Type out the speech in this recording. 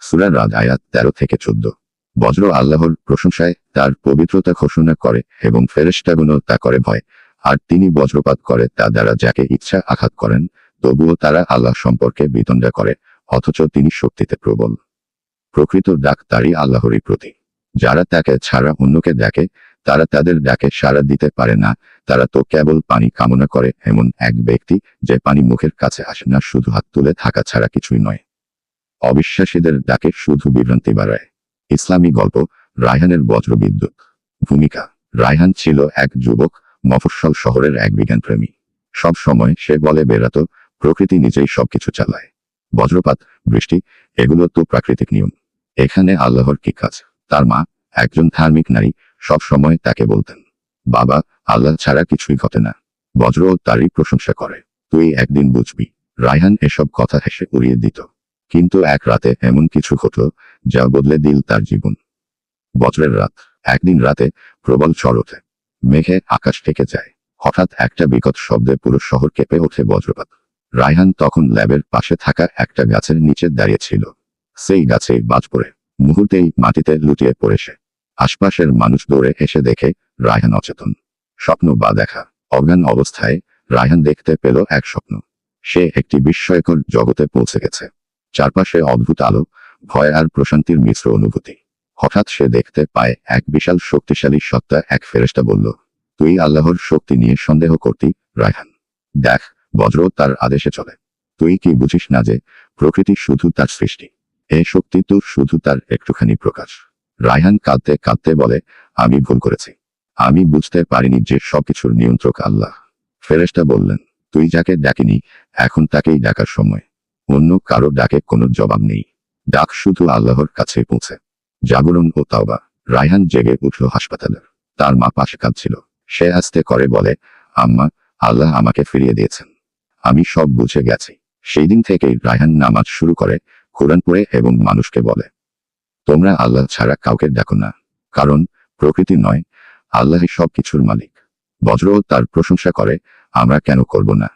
সূরা Ra'ad আয়াত 13-14। বজ্র আল্লাহর প্রশংসায় তার পবিত্রতা ঘোষণা করে এবং ফেরেশতাগণও তা করে ভয়, আর তিনি বজ্রপাত করে তা দ্বারা যাকে ইচ্ছা আঘাত করেন, তবুও তারা আল্লাহ সম্পর্কে বিতণ্ডা করে, অথচ তিনি শক্তিতে প্রবল। প্রকৃত ডাক তারই আল্লাহরই প্রতি। যারা তাকে ছাড়া অন্যকে ডাকে, তারা তাদের ডাকে সাড়া দিতে পারে না, তারা তো কেবল পানি কামনা করে এমন এক ব্যক্তি, যে পানি মুখের কাছে আসে না, শুধু হাত তুলে থাকা ছাড়া কিছুই নয়। অবিশ্বাসীদের ডাকে শুধু বিভ্রান্তি বাড়ায়। ইসলামী গল্প রায়হানের বজ্রবিদ্যুৎ। ভূমিকা: রায়হান ছিল এক যুবক, মফস্বল শহরের এক বিজ্ঞানপ্রেমী। সব সময় সে বলে বেড়াতো, প্রকৃতি নিজেই সবকিছু চালায়। বজ্রপাত, বৃষ্টি, এগুলো তো প্রাকৃতিক নিয়ম। এখানে আল্লাহর কি কাজ? তার মা, একজন ধার্মিক নারী, সব সময় তাকে বলতেন, বাবা, আল্লাহ ছাড়া কিছুই ঘটে না। বজ্রও তারই প্রশংসা করে। তুই একদিন বুঝবি। রায়হান এসব কথা হেসে উড়িয়ে দিত। কিন্তু এক রাতে এমন কিছু ঘটল, যা বদলে দিল তার জীবন। বজ্রের রাত। একদিন রাতে প্রবল ঝড় ওঠে। মেঘে আকাশ ঢেকে যায়। হঠাৎ একটা বিকট শব্দে পুরো শহর কেঁপে ওঠে। বজ্রপাত। রায়হান তখন ল্যাবের পাশে থাকা একটা গাছের নিচে দাঁড়িয়েছিল। সেই গাছেই বাজ পড়ে। মুহূর্তেই মাটিতে লুটিয়ে পড়ে সে। আশপাশের মানুষ দৌড়ে এসে দেখে রায়হান অচেতন। স্বপ্ন বা দেখা? অজ্ঞান অবস্থায় রায়হান দেখতে পেল এক স্বপ্ন। সে একটি বিস্ময়কর জগতে পৌঁছে গেছে। চারপাশে অদ্ভুত আলো, ভয় আর প্রশান্তির মিশ্র অনুভূতি। হঠাৎ সে দেখতে পায় এক বিশাল শক্তিশালী সত্তা। এক ফেরেশতা বলল, তুই আল্লাহর শক্তি নিয়ে সন্দেহ করতি, রায়হান? দেখ, বজ্র তার আদেশে চলে। তুই কি বুঝিস না যে প্রকৃতি শুধু তার সৃষ্টি? এই শক্তি তো শুধু তার একটুখানি প্রকাশ। রায়হান কাঁদতে কাঁদতে বলে, আমি ভুল করেছি। আমি বুঝতে পারিনি যে সবকিছুর নিয়ন্ত্রক আল্লাহ। ফেরেশতা বললেন, তুই যাকে ডাকিনি, এখন তাকেই ডাকার সময়। অন্য কারো ডাকে কোনো জবাব নেই। ডাক শুধু আল্লাহর কাছে পৌঁছে। জাগরণ ও তাওবা। রায়হান জেগে উঠল হাসপাতালে। তার মা পাশে কাঁদছিল। সে আস্তে করে বলে, আম্মা, আল্লাহ আমাকে ফিরিয়ে দিয়েছেন। আমি সব বুঝে গেছি। সেই দিন থেকেই রায়হান নামাজ শুরু করে, কোরআন পড়ে এবং মানুষকে বলে, তোমরা আল্লাহ ছাড়া কাউকে ডাকো না। কারণ প্রকৃতি নয়, আল্লাহই সব কিছুর মালিক। বজ্রও তার প্রশংসা করে, আমরা কেন করব না?